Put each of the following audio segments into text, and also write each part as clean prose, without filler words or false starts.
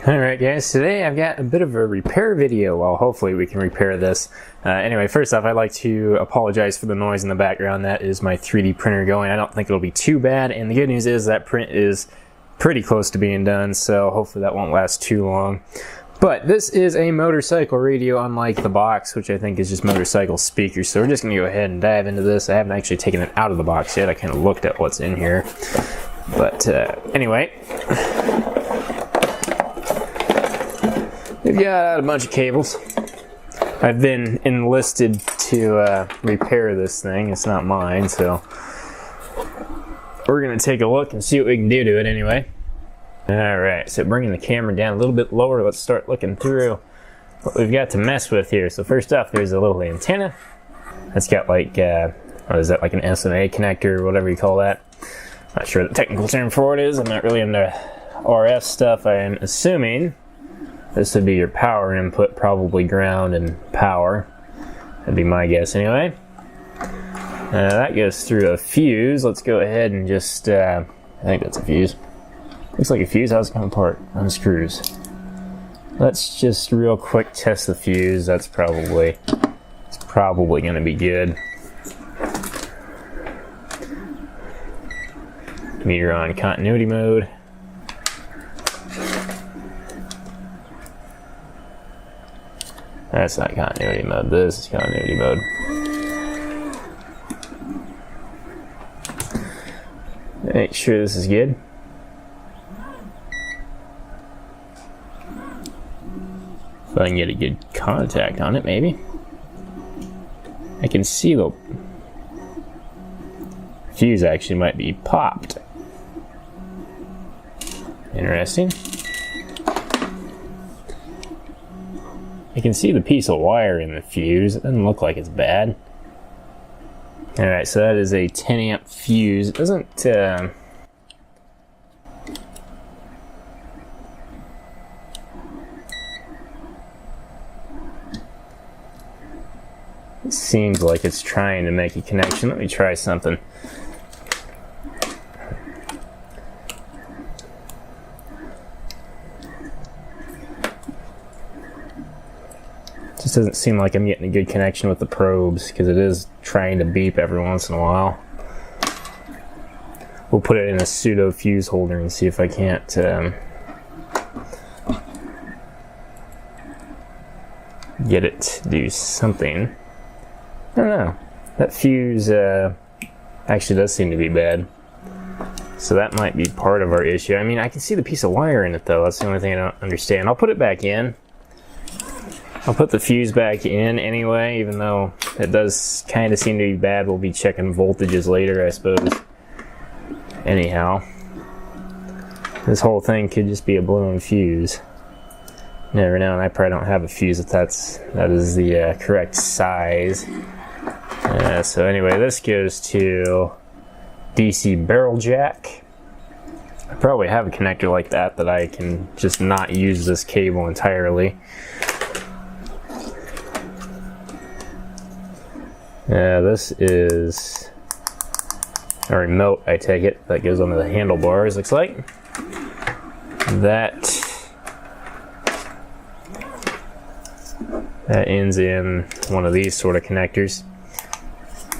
Alright guys, today I've got a bit of a repair video. Well, hopefully we can repair this. Anyway, first off, I'd like to apologize for the noise in the background. That is my 3D printer going. I don't think it'll be too bad, and the good news is that print is pretty close to being done, so hopefully that won't last too long. But this is a motorcycle radio, unlike the box, which I think is just motorcycle speakers. So we're just going to go ahead and dive into this. I haven't actually taken it out of the box yet. I kind of looked at what's in here. But anyway, we've got a bunch of cables. I've been enlisted to repair this thing. It's not mine, so we're going to take a look and see what we can do to it anyway. Alright, so bringing the camera down a little bit lower, let's start looking through what we've got to mess with here. So first off, there's a little antenna. That's got like, what is that, like an SMA connector or whatever you call that. Not sure what the technical term for it is. I'm not really into RF stuff. I am assuming this would be your power input, probably ground and power. That'd be my guess anyway. That goes through a fuse. Let's go ahead and just, I think that's a fuse. Looks like a fuse. How's it come apart? Unscrews. Let's just real quick test the fuse. It's probably going to be good. Meter on continuity mode. That's not continuity mode. This is continuity mode. Make sure this is good. If I can get a good contact on it, maybe. I can see the fuse actually might be popped. Interesting. I can see the piece of wire in the fuse. It doesn't look like it's bad. Alright, so that is a 10 amp fuse. It doesn't, it seems like it's trying to make a connection. Let me try something. Just doesn't seem like I'm getting a good connection with the probes because it is trying to beep every once in a while. We'll put it in a pseudo fuse holder and see if I can't get it to do something. I don't know. That fuse actually does seem to be bad. So that might be part of our issue. I mean, I can see the piece of wire in it though. That's the only thing I don't understand. I'll put it back in. I'll put the fuse back in anyway, even though it does kind of seem to be bad. We'll be checking voltages later, I suppose. Anyhow, this whole thing could just be a blown fuse. Never know, and I probably don't have a fuse if that is the correct size. So anyway, this goes to DC barrel jack. I probably have a connector like that I can just not use this cable entirely. This is a remote, I take it, that goes onto the handlebars, looks like. That ends in one of these sort of connectors.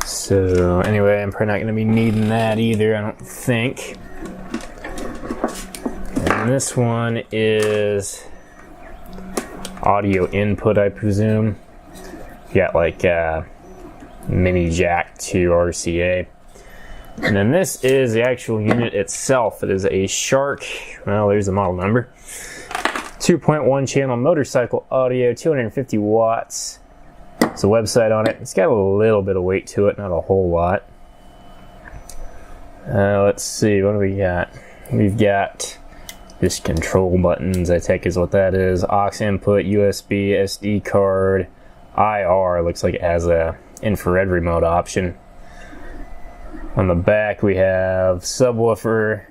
So anyway, I'm probably not going to be needing that either, I don't think. And this one is audio input, I presume. Got like mini jack to RCA. And then this is the actual unit itself. It is a Shark, well, there's the model number. 2.1 channel motorcycle audio, 250 watts. There's a website on it. It's got a little bit of weight to it, not a whole lot. Let's see, what do we got? We've got just control buttons, I take is what that is. Aux input, USB, SD card, IR, looks like it has a infrared remote option. On the back we have subwoofer,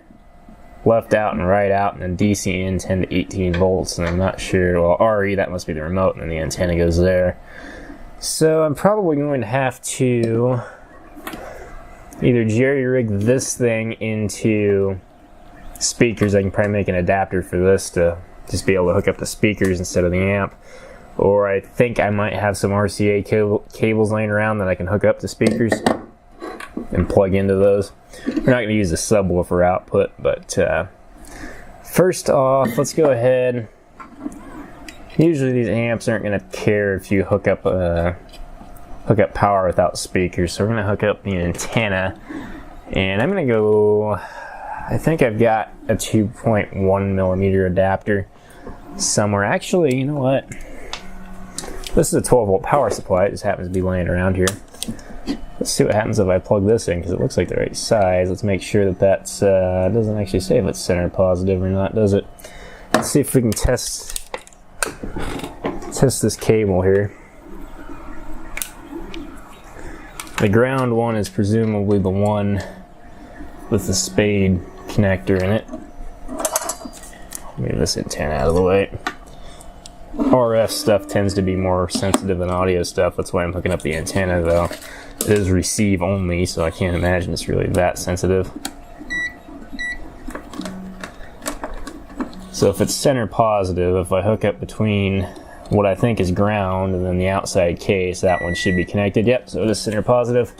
left out and right out, and then DC in 10 to 18 volts, and I'm not sure, well, RE, that must be the remote, and then the antenna goes there. So I'm probably going to have to either jerry-rig this thing into speakers. I can probably make an adapter for this to just be able to hook up the speakers instead of the amp. Or I think I might have some RCA cables laying around that I can hook up to speakers and plug into those. We're not going to use the subwoofer output, but first off, let's go ahead. Usually these amps aren't going to care if you hook up power without speakers, so we're going to hook up the antenna, and I'm going to go, I think I've got a 2.1 millimeter adapter somewhere. Actually, you know what? This is a 12 volt power supply. It just happens to be laying around here. Let's see what happens if I plug this in, because it looks like the right size. Let's make sure that that's, doesn't actually say if it's center positive or not, does it? Let's see if we can test this cable here. The ground one is presumably the one with the spade connector in it. Move this antenna out of the way. RF stuff tends to be more sensitive than audio stuff. That's why I'm hooking up the antenna, though. It is receive only, so I can't imagine it's really that sensitive. So if it's center positive, if I hook up between what I think is ground and then the outside case, that one should be connected. Yep, so it is center positive.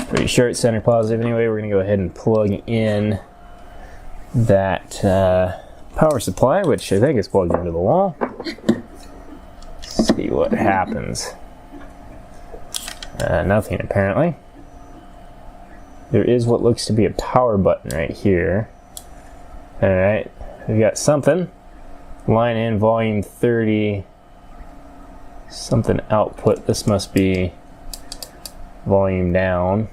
Pretty sure it's center positive anyway. We're going to go ahead and plug in that power supply, which I think is plugged into the wall. See what happens. Nothing apparently. There is what looks to be a power button right here. Alright, we've got something. Line in, volume 30. Something output. This must be volume down.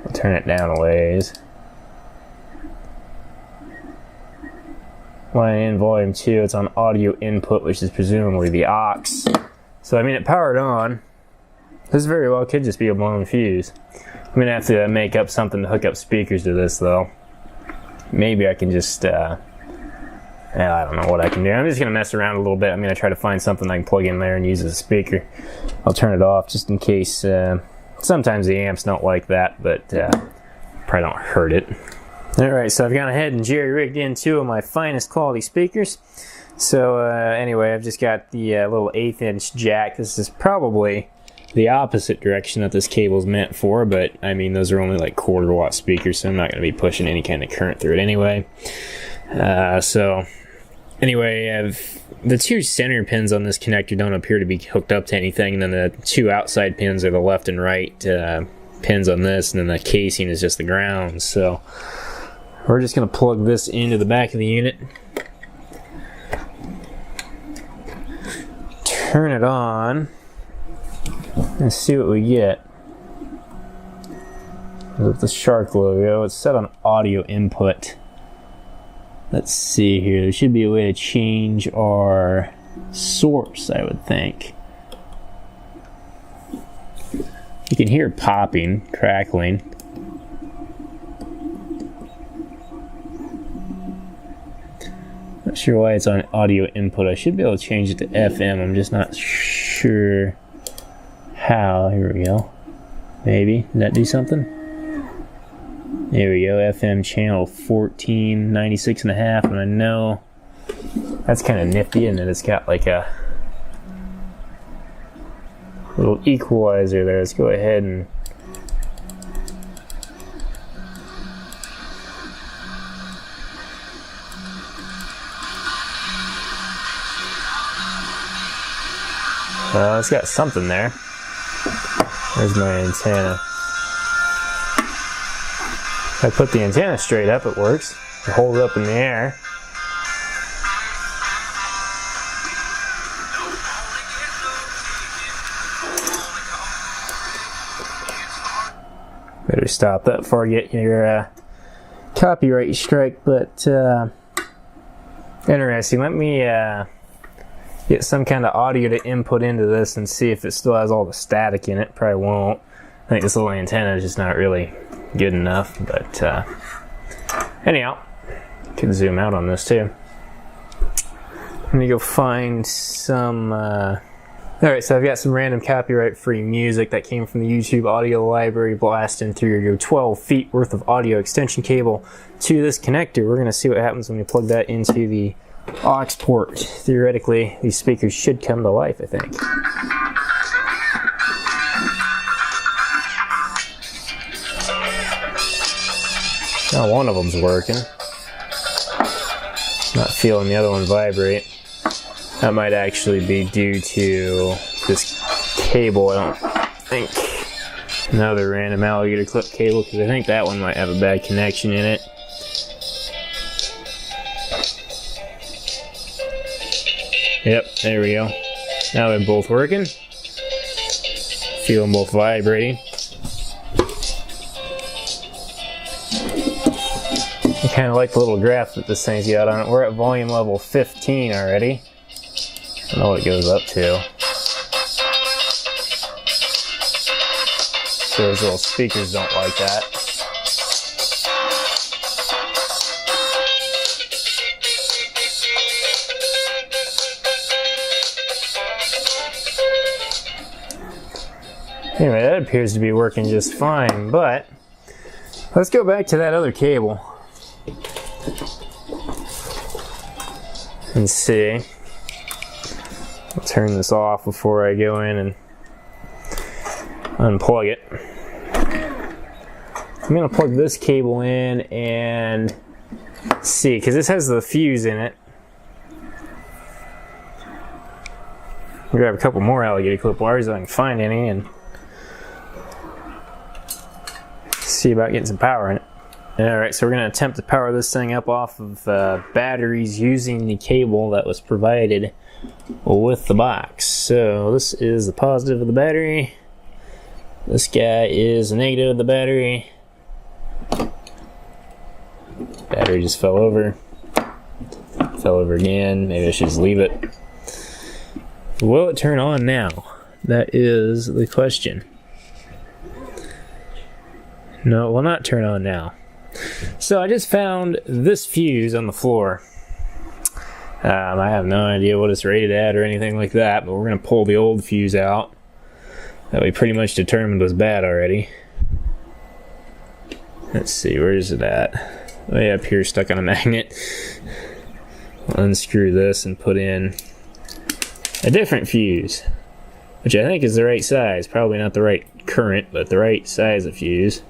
I'll turn it down a ways. Line in, volume 2. It's on audio input, which is presumably the aux. So I mean, it powered on. This very well could just be a blown fuse. I'm going to have to make up something to hook up speakers to this, though. Maybe I can just, I don't know what I can do. I'm just going to mess around a little bit. I'm going to try to find something I can plug in there and use as a speaker. I'll turn it off just in case. Sometimes the amps don't like that, but probably don't hurt it. Alright, so I've gone ahead and jerry-rigged in 2 of my finest quality speakers. So anyway, I've just got the little 1/8 inch jack. This is probably the opposite direction that this cable is meant for, but I mean, those are only like 1/4 watt speakers, so I'm not going to be pushing any kind of current through it anyway. So anyway, the 2 center pins on this connector don't appear to be hooked up to anything, and then the 2 outside pins are the left and right pins on this, and then the casing is just the ground. So we're just going to plug this into the back of the unit, turn it on, and see what we get. With the Shark logo, it's set on audio input. Let's see here. There should be a way to change our source, I would think. You can hear popping, crackling. Not sure why it's on audio input. I should be able to change it to FM. I'm just not sure how. Here we go. Maybe. Did that do something? There we go. FM channel 1496.5. And I know that's kind of nifty, and then it's got like a little equalizer there. Let's go ahead and it's got something there. There's my antenna. If I put the antenna straight up, it works. I hold it up in the air. Better stop that before I get your copyright strike, but interesting. Let me get some kind of audio to input into this and see if it still has all the static in it. Probably won't. I think this little antenna is just not really good enough, but anyhow, can zoom out on this too. Let me go find some Alright, so I've got some random copyright-free music that came from the YouTube audio library blasting through your 12 feet worth of audio extension cable to this connector. We're going to see what happens when we plug that into the aux port. Theoretically, these speakers should come to life, I think. Now one of them's working. Not feeling the other one vibrate. That might actually be due to this cable, I don't think. Another random alligator clip cable, because I think that one might have a bad connection in it. Yep, there we go. Now they're both working. Feel them both vibrating. I kind of like the little graph that this thing's got on it. We're at volume level 15 already. I don't know what it goes up to. So those little speakers don't like that. Anyway, that appears to be working just fine, but let's go back to that other cable and see. I'll turn this off before I go in and unplug it. I'm going to plug this cable in and see, because this has the fuse in it. We'll grab a couple more alligator clip wires if I can find any and see about getting some power in it. Alright, so we're going to attempt to power this thing up off of batteries using the cable that was provided with the box. So this is the positive of the battery. This guy is the negative of the battery. Battery just fell over. Fell over again. Maybe I should just leave it. Will it turn on now? That is the question. No, it will not turn on now. So I just found this fuse on the floor. I have no idea what it's rated at or anything like that, but we're going to pull the old fuse out that we pretty much determined was bad already. Let's see, where is it at? Way up here, stuck on a magnet. Unscrew this and put in a different fuse, which I think is the right size. Probably not the right current, but the right size of fuse.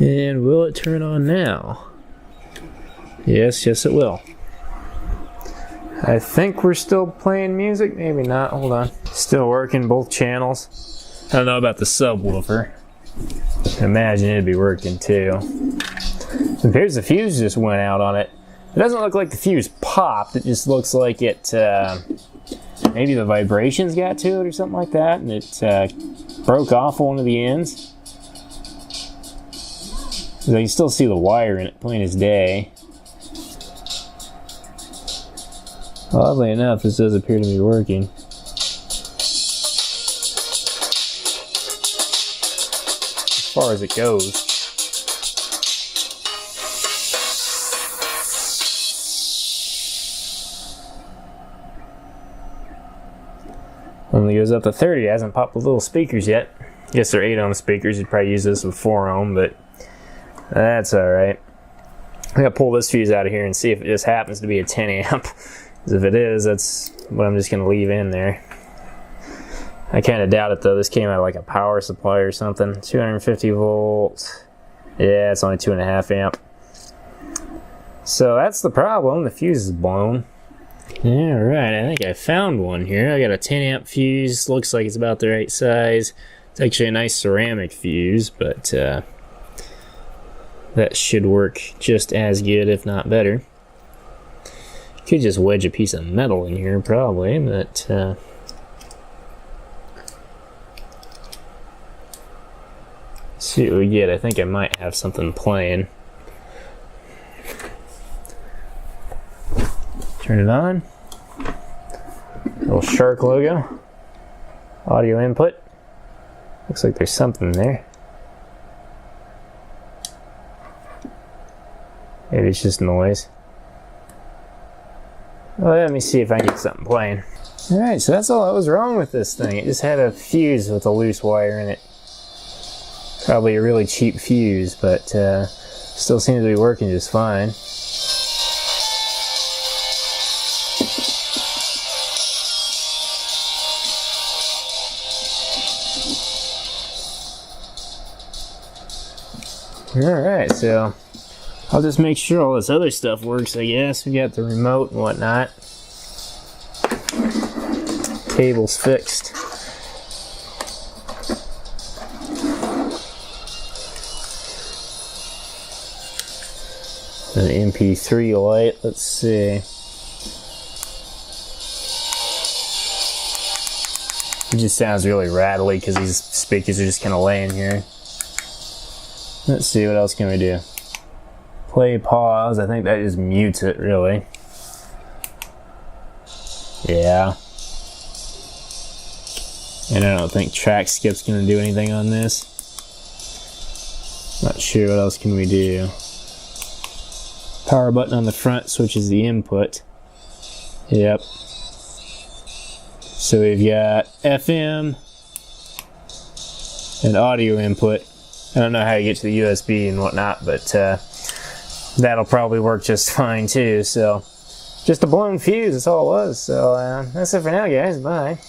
And will it turn on now? Yes, yes it will. I think we're still playing music, maybe not, hold on. Still working both channels. I don't know about the subwoofer. I imagine it'd be working too. It appears the fuse just went out on it. It doesn't look like the fuse popped, it just looks like it, maybe the vibrations got to it or something like that, and it broke off one of the ends. So you can still see the wire in it, plain as day. Oddly enough, this does appear to be working. As far as it goes. Only goes up to 30, it hasn't popped the little speakers yet. Guess they're 8 ohm speakers, you'd probably use this with 4 ohm, but that's alright. I'm going to pull this fuse out of here and see if it just happens to be a 10 amp. Because if it is, that's what I'm just going to leave in there. I kind of doubt it though. This came out of like a power supply or something. 250 volts. Yeah, it's only 2.5 amp. So that's the problem. The fuse is blown. Alright, I think I found one here. I got a 10 amp fuse. Looks like it's about the right size. It's actually a nice ceramic fuse, but that should work just as good, if not better. Could just wedge a piece of metal in here, probably, but see what we get. I think I might have something playing. Turn it on. Little shark logo. Audio input. Looks like there's something there. Maybe it's just noise. Well, let me see if I can get something playing. Alright, so that's all that was wrong with this thing. It just had a fuse with a loose wire in it. Probably a really cheap fuse, but still seems to be working just fine. Alright, so I'll just make sure all this other stuff works, I guess. We got the remote and whatnot. Cable's fixed. An MP3 light, let's see. It just sounds really rattly because these speakers are just kind of laying here. Let's see, what else can we do? Play, pause. I think that just mutes it, really. Yeah. And I don't think track skip's gonna do anything on this. Not sure what else can we do. Power button on the front switches the input. Yep. So we've got FM and audio input. I don't know how you get to the USB and whatnot, but that'll probably work just fine too. So just a blown fuse, that's all it was. So that's it for now, guys. Bye.